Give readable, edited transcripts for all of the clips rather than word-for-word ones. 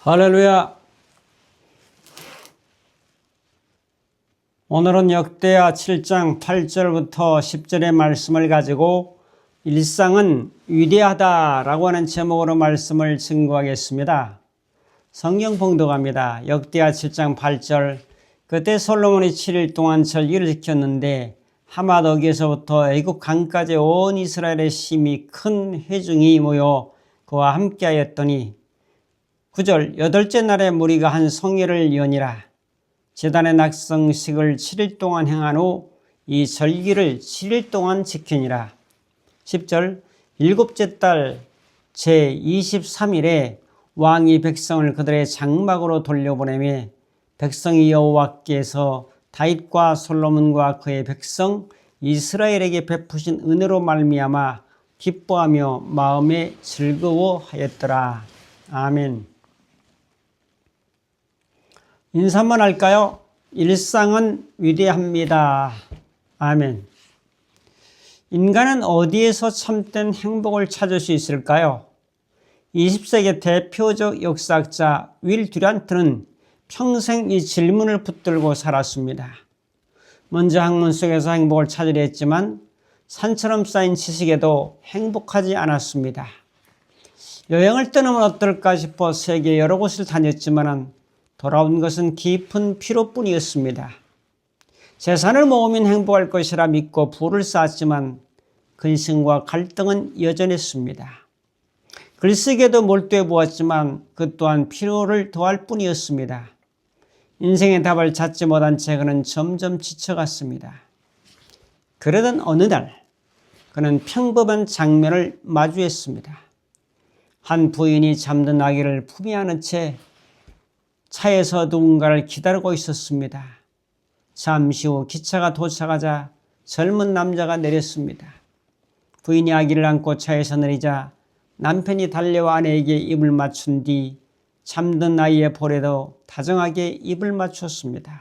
할렐루야. 오늘은 역대하 7장 8절부터 10절의 말씀을 가지고 일상은 위대하다라고 하는 제목으로 말씀을 증거하겠습니다. 성경 봉독합니다. 역대하 7장 8절. 그때 솔로몬이 7일 동안 절기를 지켰는데 하맛어기에서부터 애굽 강까지 온 이스라엘의 심히 큰 회중이 모여 그와 함께하였더니 9절. 여덟째 날에 무리가 한 성회를 여니라. 제단의 낙성식을 7일 동안 행한 후 이 절기를 7일 동안 지키니라. 10절. 일곱째 달 제23일에 왕이 백성을 그들의 장막으로 돌려보내며 백성이 여호와께서 다윗과 솔로몬과 그의 백성 이스라엘에게 베푸신 은혜로 말미암아 기뻐하며 마음에 즐거워하였더라. 아멘. 인사 한번 할까요? 일상은 위대합니다. 아멘. 인간은 어디에서 참된 행복을 찾을 수 있을까요? 20세기 대표적 역사학자 윌 듀란트는 평생 이 질문을 붙들고 살았습니다. 먼저 학문 속에서 행복을 찾으려 했지만 산처럼 쌓인 지식에도 행복하지 않았습니다. 여행을 떠나면 어떨까 싶어 세계 여러 곳을 다녔지만 돌아온 것은 깊은 피로뿐이었습니다. 재산을 모으면 행복할 것이라 믿고 부를 쌓았지만 근심과 갈등은 여전했습니다. 글쓰기에도 몰두해 보았지만 그 또한 피로를 더할 뿐이었습니다. 인생의 답을 찾지 못한 채 그는 점점 지쳐갔습니다. 그러던 어느 날 그는 평범한 장면을 마주했습니다. 한 부인이 잠든 아기를 품에 안은 채 차에서 누군가를 기다리고 있었습니다. 잠시 후 기차가 도착하자 젊은 남자가 내렸습니다. 부인이 아기를 안고 차에서 내리자 남편이 달려와 아내에게 입을 맞춘 뒤 잠든 아이의 볼에도 다정하게 입을 맞췄습니다.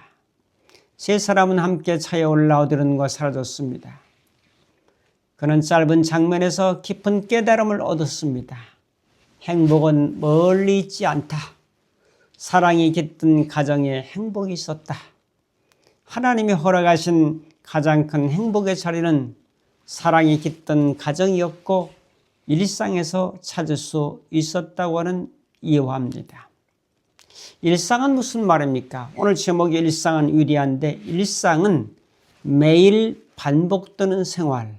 세 사람은 함께 차에 올라오려는 사라졌습니다. 그는 짧은 장면에서 깊은 깨달음을 얻었습니다. 행복은 멀리 있지 않다. 사랑이 깃든 가정에 행복이 있었다. 하나님이 허락하신 가장 큰 행복의 자리는 사랑이 깃든 가정이었고 일상에서 찾을 수 있었다고 하는 이유합니다. 일상은 무슨 말입니까? 오늘 제목이 일상은 위대한데 일상은 매일 반복되는 생활,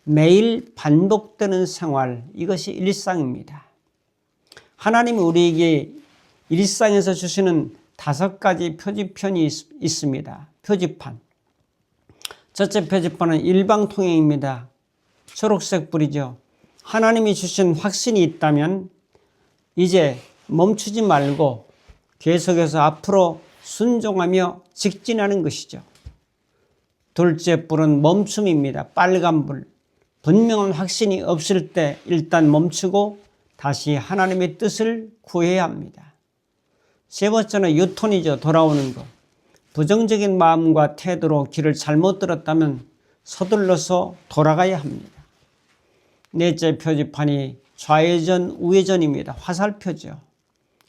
매일 반복되는 생활, 이것이 일상입니다. 하나님이 우리에게 일상에서 주시는 5가지 표지판이 있습니다. 표지판. 첫째 표지판은 일방통행입니다. 초록색 불이죠. 하나님이 주신 확신이 있다면 이제 멈추지 말고 계속해서 앞으로 순종하며 직진하는 것이죠. 둘째 불은 멈춤입니다. 빨간 불. 분명한 확신이 없을 때 일단 멈추고 다시 하나님의 뜻을 구해야 합니다. 세 번째는 유턴이죠. 돌아오는 것. 부정적인 마음과 태도로 길을 잘못 들었다면 서둘러서 돌아가야 합니다. 넷째 표지판이 좌회전, 우회전입니다. 화살표죠.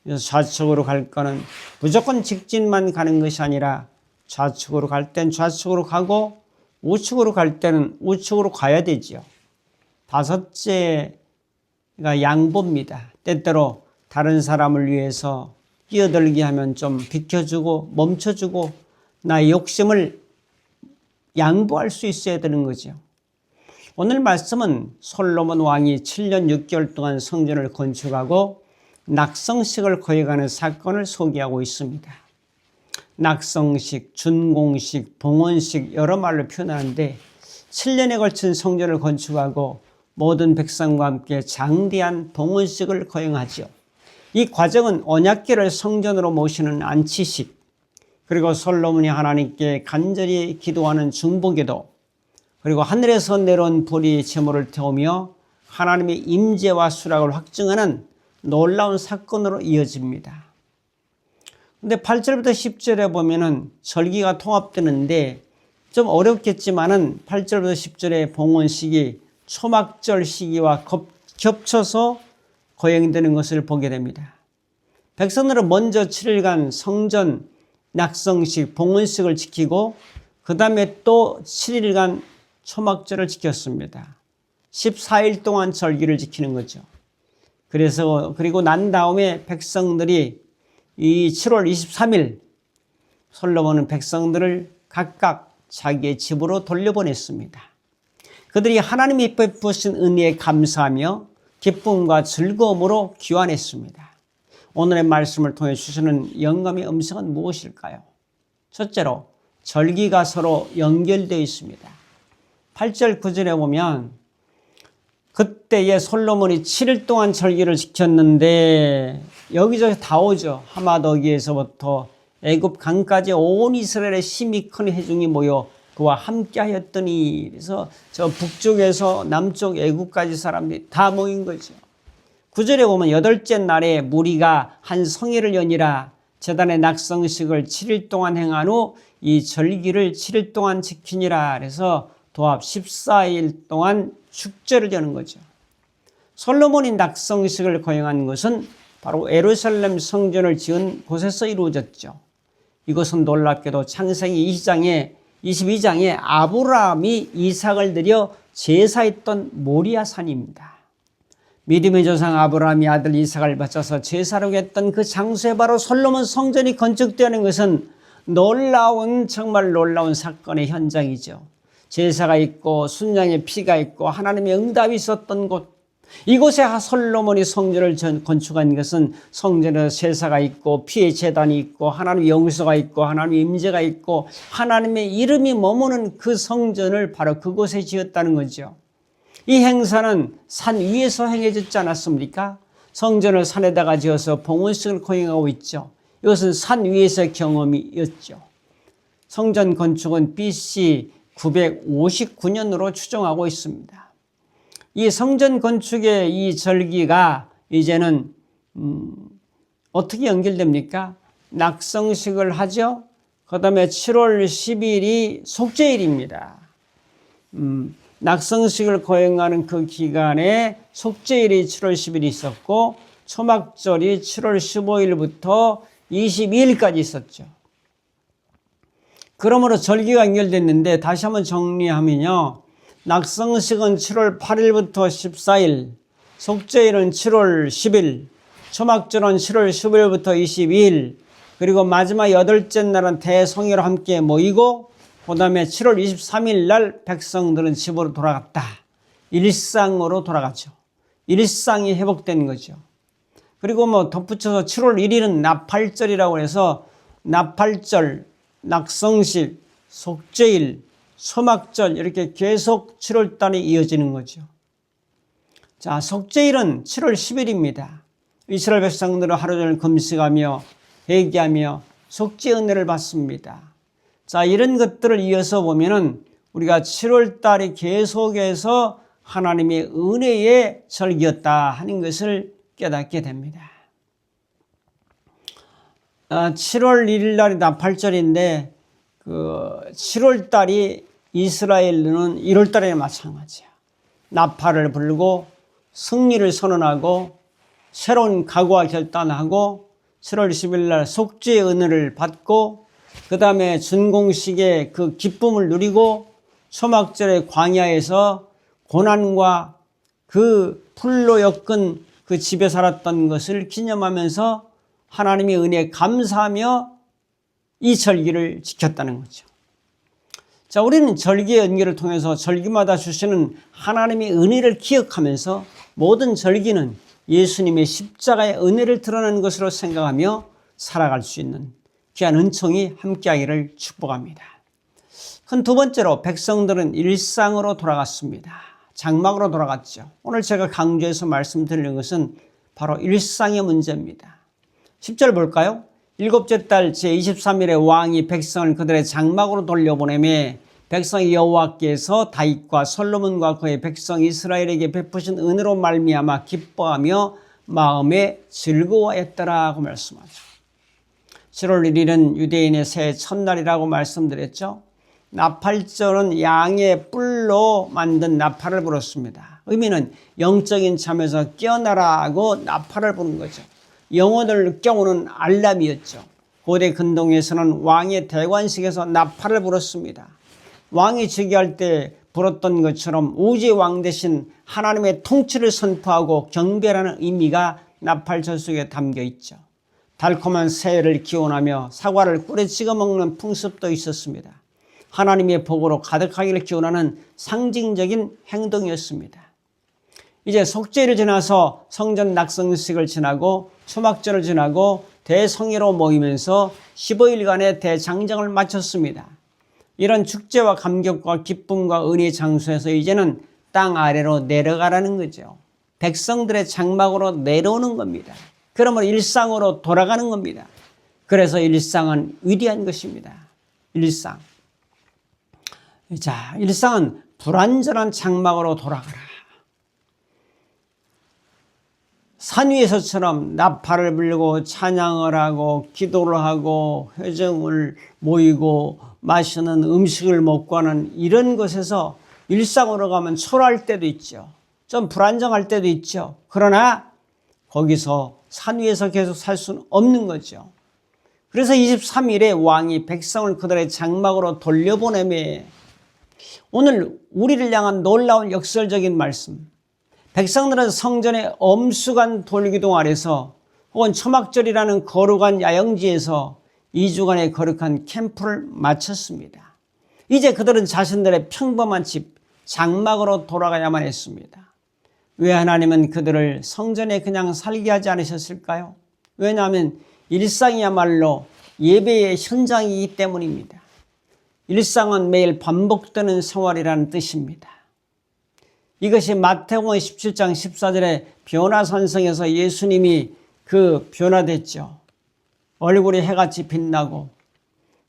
그래서 좌측으로 갈 거는 무조건 직진만 가는 것이 아니라 좌측으로 갈 땐 좌측으로 가고 우측으로 갈 때는 우측으로 가야 되죠. 다섯째가 양보입니다. 때때로 다른 사람을 위해서 끼어들게 하면 좀 비켜주고 멈춰주고 나의 욕심을 양보할 수 있어야 되는 거죠. 오늘 말씀은 솔로몬 왕이 7년 6개월 동안 성전을 건축하고 낙성식을 거행하는 사건을 소개하고 있습니다. 낙성식, 준공식, 봉헌식 여러 말로 표현하는데 7년에 걸친 성전을 건축하고 모든 백성과 함께 장대한 봉헌식을 거행하죠. 이 과정은 언약궤를 성전으로 모시는 안치식, 그리고 솔로몬이 하나님께 간절히 기도하는 중보기도, 그리고 하늘에서 내려온 불이 제물을 태우며 하나님의 임재와 수락을 확증하는 놀라운 사건으로 이어집니다. 근데 8절부터 10절에 보면은 절기가 통합되는데 좀 어렵겠지만은 8절부터 10절의 봉헌식이 초막절 시기와 겹쳐서 거행되는 것을 보게 됩니다. 백성들은 먼저 7일간 성전 낙성식, 봉헌식을 지키고 그 다음에 또 7일간 초막절을 지켰습니다. 14일 동안 절기를 지키는 거죠. 그리고 난 다음에 백성들이 이 7월 23일 솔로몬은 백성들을 각각 자기의 집으로 돌려보냈습니다. 그들이 하나님이 베푸신 은혜에 감사하며 기쁨과 즐거움으로 귀환했습니다. 오늘의 말씀을 통해 주시는 영감의 음성은 무엇일까요? 첫째로 절기가 서로 연결되어 있습니다. 8절 9절에 보면 그때에 솔로몬이 7일 동안 절기를 지켰는데 여기저기 다 오죠. 하마더기에서부터 애굽 강까지 온 이스라엘의 힘이 큰 회중이 모여 그와 함께 하였더니, 그래서 저 북쪽에서 남쪽 애굽까지 사람들이 다 모인 거죠. 9절에 보면 8째 날에 무리가 한 성회를 여니라 제단의 낙성식을 7일 동안 행한 후 이 절기를 7일 동안 지키니라. 그래서 도합 14일 동안 축제를 여는 거죠. 솔로몬이 낙성식을 거행한 것은 바로 예루살렘 성전을 지은 곳에서 이루어졌죠. 이것은 놀랍게도 창세기 22장에 아브라함이 이삭을 드려 제사했던 모리아 산입니다. 믿음의 조상 아브라함이 아들 이삭을 바쳐서 제사로 했던 그 장소에 바로 솔로몬 성전이 건축되는 것은 정말 놀라운 사건의 현장이죠. 제사가 있고 순양의 피가 있고 하나님의 응답이 있었던 곳, 이곳에 솔로몬이 성전을 건축한 것은 성전에 제사가 있고 피의 제단이 있고 하나님의 영서가 있고 하나님의 임재가 있고 하나님의 이름이 머무는 그 성전을 바로 그곳에 지었다는 거죠. 이 행사는 산 위에서 행해졌지 않았습니까? 성전을 산에다가 지어서 봉헌식을 거행하고 있죠. 이것은 산 위에서의 경험이었죠. 성전 건축은 BC 959년으로 추정하고 있습니다. 이 성전 건축의 이 절기가 이제는 어떻게 연결됩니까? 낙성식을 하죠. 그 다음에 7월 10일이 속죄일입니다. 낙성식을 거행하는 그 기간에 속죄일이 7월 10일이 있었고 초막절이 7월 15일부터 22일까지 있었죠. 그러므로 절기가 연결됐는데 다시 한번 정리하면요. 낙성식은 7월 8일부터 14일, 속죄일은 7월 10일, 초막절은 7월 15일부터 22일, 그리고 마지막 8째 날은 대성회로 함께 모이고 그 다음에 7월 23일 날 백성들은 집으로 돌아갔다. 일상으로 돌아가죠. 일상이 회복된 거죠. 그리고 덧붙여서 7월 1일은 나팔절이라고 해서 나팔절, 낙성식, 속죄일, 소막절 이렇게 계속 7월 달에 이어지는 거죠. 자, 속죄일은 7월 10일입니다. 이스라엘 백성들은 하루 종일 금식하며 회개하며 속죄 은혜를 받습니다. 자, 이런 것들을 이어서 보면은 우리가 7월 달이 계속해서 하나님의 은혜의 절기였다 하는 것을 깨닫게 됩니다. 7월 1일 날이 나팔절인데 7월 달이 이스라엘은 1월 달에 마찬가지야. 나팔을 불고 승리를 선언하고 새로운 각오와 결단하고 7월 10일 날 속죄의 은혜를 받고 그 다음에 준공식의 그 기쁨을 누리고 초막절의 광야에서 고난과 그 풀로 엮은 그 집에 살았던 것을 기념하면서 하나님의 은혜에 감사하며 이 절기를 지켰다는 거죠. 자, 우리는 절기의 연계를 통해서 절기마다 주시는 하나님의 은혜를 기억하면서 모든 절기는 예수님의 십자가의 은혜를 드러내는 것으로 생각하며 살아갈 수 있는 귀한 은총이 함께하기를 축복합니다. 큰 두 번째로 백성들은 일상으로 돌아갔습니다. 장막으로 돌아갔죠. 오늘 제가 강조해서 말씀드리는 것은 바로 일상의 문제입니다. 10절 볼까요? 일곱째 달 제23일에 왕이 백성을 그들의 장막으로 돌려보내매 백성이 여호와께서 다윗과 솔로몬과 그의 백성 이스라엘에게 베푸신 은혜로 말미암아 기뻐하며 마음에 즐거워했더라고 말씀하죠. 7월 1일은 유대인의 새해 첫날이라고 말씀드렸죠. 나팔절은 양의 뿔로 만든 나팔을 불었습니다. 의미는 영적인 잠에서 깨어나라고 나팔을 부는 거죠. 영혼을 깨우는 알람이었죠. 고대 근동에서는 왕의 대관식에서 나팔을 불었습니다. 왕이 즉위할 때 불었던 것처럼 우주의 왕 대신 하나님의 통치를 선포하고 경배하는 의미가 나팔 절속에 담겨 있죠. 달콤한 새해를 기원하며 사과를 꿀에 찍어 먹는 풍습도 있었습니다. 하나님의 복으로 가득하기를 기원하는 상징적인 행동이었습니다. 이제 속죄를 지나서 성전 낙성식을 지나고 초막절을 지나고 대성회로 모이면서 15일간의 대장정을 마쳤습니다. 이런 축제와 감격과 기쁨과 은혜의 장소에서 이제는 땅 아래로 내려가라는 거죠. 백성들의 장막으로 내려오는 겁니다. 그러면 일상으로 돌아가는 겁니다. 그래서 일상은 위대한 것입니다. 일상. 자, 일상은 불완전한 장막으로 돌아가라. 산 위에서처럼 나팔을 불고 찬양을 하고 기도를 하고 회정을 모이고 마시는 음식을 먹고 하는 이런 것에서 일상으로 가면 초라할 때도 있죠. 좀 불안정할 때도 있죠. 그러나 거기서 산 위에서 계속 살 수는 없는 거죠. 그래서 23일에 왕이 백성을 그들의 장막으로 돌려보내매 오늘 우리를 향한 놀라운 역설적인 말씀. 백성들은 성전의 엄숙한 돌기둥 아래서 혹은 초막절이라는 거룩한 야영지에서 2주간의 거룩한 캠프를 마쳤습니다. 이제 그들은 자신들의 평범한 집, 장막으로 돌아가야만 했습니다. 왜 하나님은 그들을 성전에 그냥 살게 하지 않으셨을까요? 왜냐하면 일상이야말로 예배의 현장이기 때문입니다. 일상은 매일 반복되는 생활이라는 뜻입니다. 이것이 마태복음 17장 14절에 변화산성에서 예수님이 변화됐죠. 얼굴이 해같이 빛나고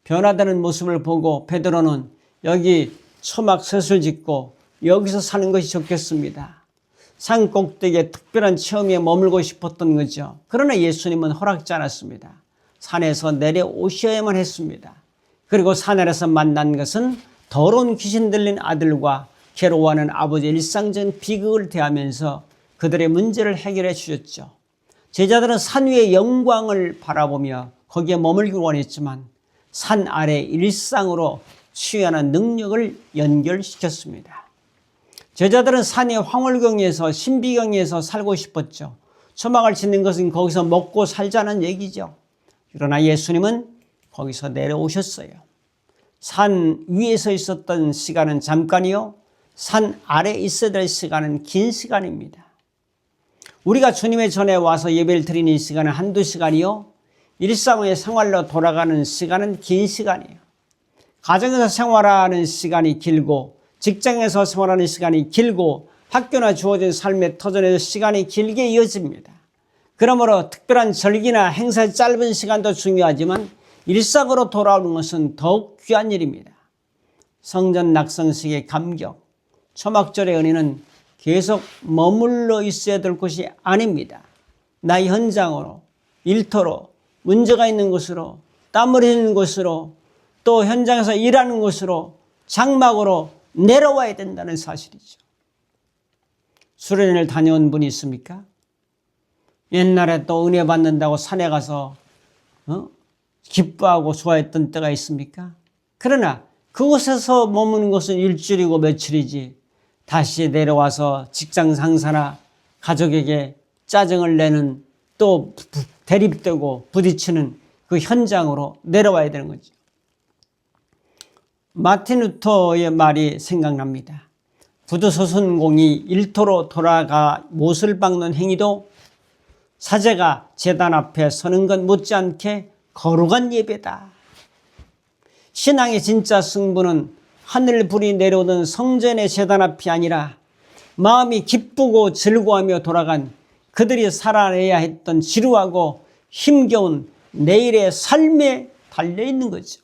변화되는 모습을 보고 베드로는 여기 초막 셋을 짓고 여기서 사는 것이 좋겠습니다. 산 꼭대기에 특별한 체험에 머물고 싶었던 거죠. 그러나 예수님은 허락지 않았습니다. 산에서 내려오셔야만 했습니다. 그리고 산 아래서 만난 것은 더러운 귀신 들린 아들과 괴로워하는 아버지의 일상적인 비극을 대하면서 그들의 문제를 해결해 주셨죠. 제자들은 산 위의 영광을 바라보며 거기에 머물기 원했지만 산 아래 일상으로 취하는 능력을 연결시켰습니다. 제자들은 산의 황홀경에서 신비경에서 살고 싶었죠. 초막을 짓는 것은 거기서 먹고 살자는 얘기죠. 그러나 예수님은 거기서 내려오셨어요. 산 위에서 있었던 시간은 잠깐이요. 산 아래에 있어야 될 시간은 긴 시간입니다. 우리가 주님의 전에 와서 예배를 드리는 시간은 한두 시간이요. 일상의 생활로 돌아가는 시간은 긴 시간이에요. 가정에서 생활하는 시간이 길고 직장에서 생활하는 시간이 길고 학교나 주어진 삶의 터전에서 시간이 길게 이어집니다. 그러므로 특별한 절기나 행사의 짧은 시간도 중요하지만 일상으로 돌아오는 것은 더욱 귀한 일입니다. 성전 낙성식의 감격, 초막절의 은혜는 계속 머물러 있어야 될 곳이 아닙니다. 나의 현장으로, 일터로, 문제가 있는 곳으로, 땀 흘리는 곳으로, 또 현장에서 일하는 곳으로, 장막으로 내려와야 된다는 사실이죠. 수련회를 다녀온 분이 있습니까? 옛날에 또 은혜 받는다고 산에 가서 기뻐하고 좋아했던 때가 있습니까? 그러나 그곳에서 머무는 것은 일주일이고 며칠이지 다시 내려와서 직장 상사나 가족에게 짜증을 내는 또 대립되고 부딪히는 그 현장으로 내려와야 되는 거죠. 마틴 루터의 말이 생각납니다. 부두소순공이 일터로 돌아가 못을 박는 행위도 사제가 제단 앞에 서는 것 못지않게 거룩한 예배다. 신앙의 진짜 승부는 하늘불이 내려오던 성전의 제단 앞이 아니라 마음이 기쁘고 즐거워하며 돌아간 그들이 살아내야 했던 지루하고 힘겨운 내일의 삶에 달려있는 거죠.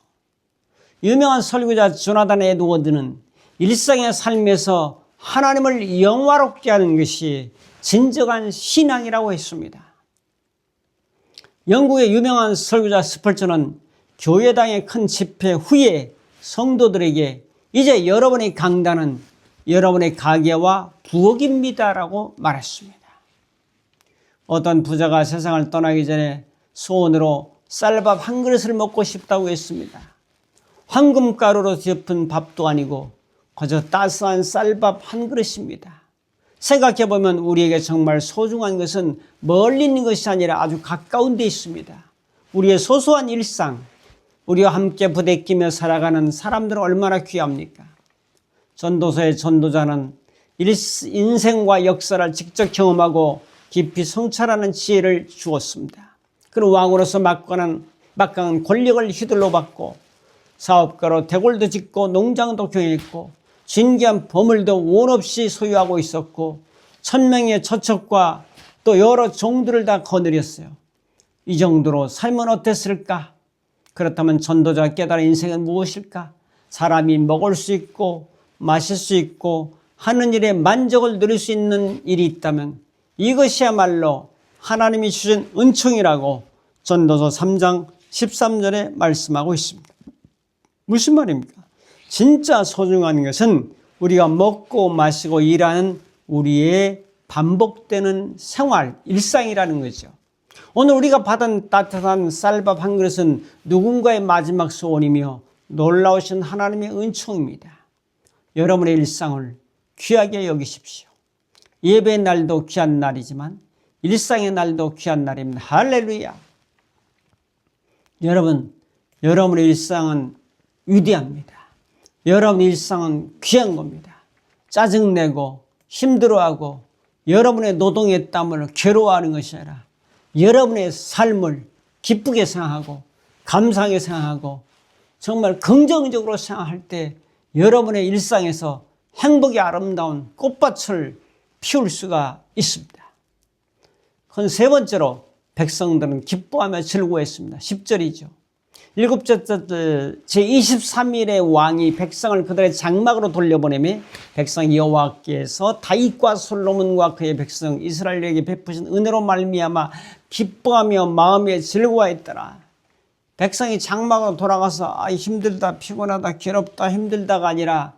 유명한 설교자 조나단 에드워드는 일상의 삶에서 하나님을 영화롭게 하는 것이 진정한 신앙이라고 했습니다. 영국의 유명한 설교자 스펄전은 교회당의 큰 집회 후에 성도들에게 이제 여러분의 강단은 여러분의 가게와 부엌입니다라고 말했습니다. 어떤 부자가 세상을 떠나기 전에 소원으로 쌀밥 한 그릇을 먹고 싶다고 했습니다. 황금가루로 덮은 밥도 아니고 그저 따스한 쌀밥 한 그릇입니다. 생각해보면 우리에게 정말 소중한 것은 멀리 있는 것이 아니라 아주 가까운 데 있습니다. 우리의 소소한 일상, 우리와 함께 부대끼며 살아가는 사람들은 얼마나 귀합니까? 전도서의 전도자는 인생과 역사를 직접 경험하고 깊이 성찰하는 지혜를 주었습니다. 그는 왕으로서 막강한 권력을 휘둘러 받고 사업가로 대궐도 짓고 농장도 경영했고 진귀한 보물도 원 없이 소유하고 있었고 1000명의 처첩과 또 여러 종들을 다 거느렸어요. 이 정도로 삶은 어땠을까? 그렇다면 전도자가 깨달은 인생은 무엇일까? 사람이 먹을 수 있고 마실 수 있고 하는 일에 만족을 누릴 수 있는 일이 있다면 이것이야말로 하나님이 주신 은총이라고 전도서 3장 13절에 말씀하고 있습니다. 무슨 말입니까? 진짜 소중한 것은 우리가 먹고 마시고 일하는 우리의 반복되는 생활, 일상이라는 거죠. 오늘 우리가 받은 따뜻한 쌀밥 한 그릇은 누군가의 마지막 소원이며 놀라우신 하나님의 은총입니다. 여러분의 일상을 귀하게 여기십시오. 예배의 날도 귀한 날이지만 일상의 날도 귀한 날입니다. 할렐루야. 여러분의 일상은 위대합니다. 여러분의 일상은 귀한 겁니다. 짜증내고 힘들어하고 여러분의 노동의 땀을 괴로워하는 것이 아니라 여러분의 삶을 기쁘게 생각하고 감사하게 생각하고 정말 긍정적으로 생각할 때 여러분의 일상에서 행복의 아름다운 꽃밭을 피울 수가 있습니다. 그건 세 번째로 백성들은 기뻐하며 즐거워했습니다. 10절이죠. 일곱째 제23일의 왕이 백성을 그들의 장막으로 돌려보내며 백성 여호와께서 다윗과 솔로몬과 그의 백성 이스라엘에게 베푸신 은혜로 말미암아 기뻐하며 마음에 즐거워했더라. 백성이 장막으로 돌아가서 힘들다 피곤하다 괴롭다 힘들다가 아니라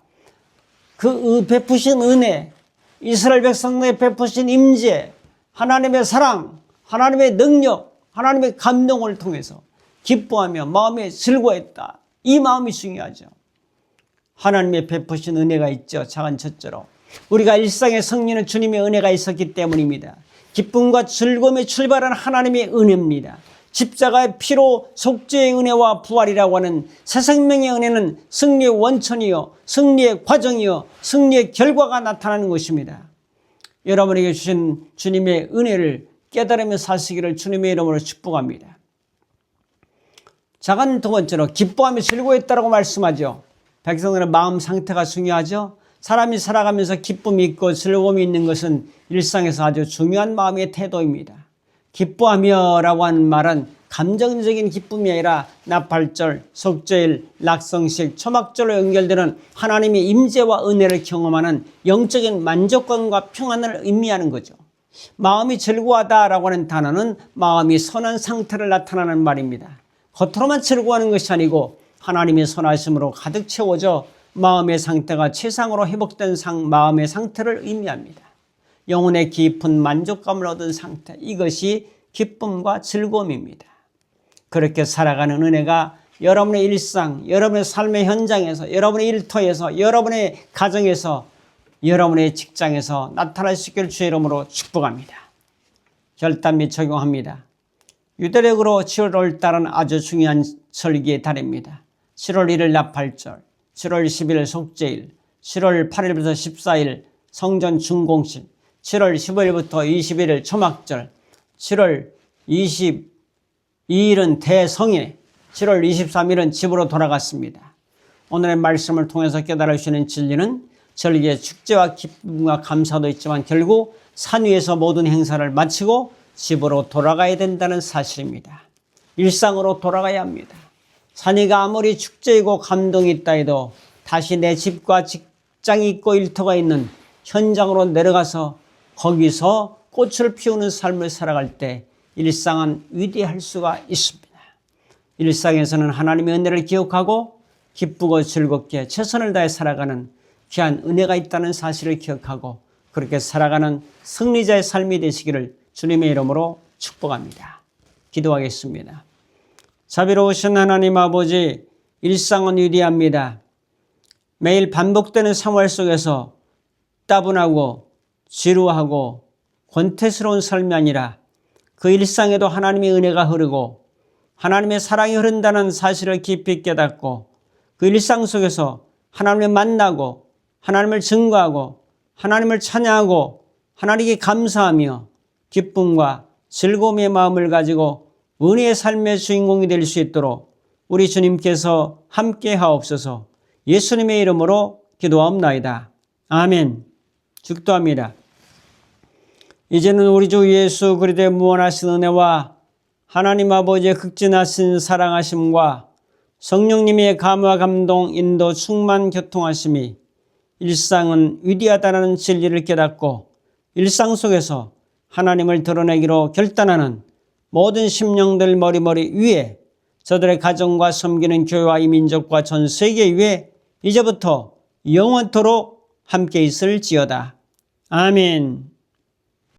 그 베푸신 은혜, 이스라엘 백성들에 베푸신 임재, 하나님의 사랑, 하나님의 능력, 하나님의 감동을 통해서 기뻐하며 마음에 즐거워했다. 이 마음이 중요하죠. 하나님의 베푸신 은혜가 있죠. 작은 첫째로 우리가 일상의 승리는 주님의 은혜가 있었기 때문입니다. 기쁨과 즐거움에 출발한 하나님의 은혜입니다. 십자가의 피로 속죄의 은혜와 부활이라고 하는 새 생명의 은혜는 승리의 원천이요 승리의 과정이요 승리의 결과가 나타나는 것입니다. 여러분에게 주신 주님의 은혜를 깨달으며 사시기를 주님의 이름으로 축복합니다. 작은 두 번째로 기뻐하며 즐거워했다라고 말씀하죠. 백성들의 마음 상태가 중요하죠. 사람이 살아가면서 기쁨이 있고 즐거움이 있는 것은 일상에서 아주 중요한 마음의 태도입니다. 기뻐하며 라고 하는 말은 감정적인 기쁨이 아니라 나팔절, 속죄일, 낙성식, 초막절로 연결되는 하나님의 임재와 은혜를 경험하는 영적인 만족감과 평안을 의미하는 거죠. 마음이 즐거워하다라고 하는 단어는 마음이 선한 상태를 나타나는 말입니다. 겉으로만 즐거워하는 것이 아니고 하나님의 선하심으로 가득 채워져 마음의 상태가 최상으로 회복된 마음의 상태를 의미합니다. 영혼의 깊은 만족감을 얻은 상태, 이것이 기쁨과 즐거움입니다. 그렇게 살아가는 은혜가 여러분의 일상, 여러분의 삶의 현장에서, 여러분의 일터에서, 여러분의 가정에서, 여러분의 직장에서 나타날 수 있기를 주의 이름으로 축복합니다. 결단 및 적용합니다. 유대력으로 7월 5일달은 아주 중요한 절기의 달입니다. 7월 1일 나팔절, 7월 10일 속죄일, 7월 8일부터 14일 성전 준공식, 7월 15일부터 21일 초막절, 7월 22일은 대성회, 7월 23일은 집으로 돌아갔습니다. 오늘의 말씀을 통해서 깨달아 주시는 진리는 절기의 축제와 기쁨과 감사도 있지만 결국 산 위에서 모든 행사를 마치고 집으로 돌아가야 된다는 사실입니다. 일상으로 돌아가야 합니다. 산이가 아무리 축제이고 감동이 있다 해도 다시 내 집과 직장이 있고 일터가 있는 현장으로 내려가서 거기서 꽃을 피우는 삶을 살아갈 때 일상은 위대할 수가 있습니다. 일상에서는 하나님의 은혜를 기억하고 기쁘고 즐겁게 최선을 다해 살아가는 귀한 은혜가 있다는 사실을 기억하고 그렇게 살아가는 승리자의 삶이 되시기를 주님의 이름으로 축복합니다. 기도하겠습니다. 자비로우신 하나님 아버지, 일상은 위대합니다. 매일 반복되는 생활 속에서 따분하고 지루하고 권태스러운 삶이 아니라 그 일상에도 하나님의 은혜가 흐르고 하나님의 사랑이 흐른다는 사실을 깊이 깨닫고 그 일상 속에서 하나님을 만나고 하나님을 증거하고 하나님을 찬양하고 하나님께 감사하며 기쁨과 즐거움의 마음을 가지고 은혜의 삶의 주인공이 될 수 있도록 우리 주님께서 함께 하옵소서. 예수님의 이름으로 기도하옵나이다. 아멘. 축도합니다. 이제는 우리 주 예수 그리스도의 무한하신 은혜와 하나님 아버지의 극진하신 사랑하심과 성령님의 감화 감동 인도 충만 교통하심이 일상은 위대하다는 진리를 깨닫고 일상 속에서 하나님을 드러내기로 결단하는 모든 심령들 머리머리 위에 저들의 가정과 섬기는 교회와 이 민족과 전 세계 위에 이제부터 영원토록 함께 있을지어다. 아멘.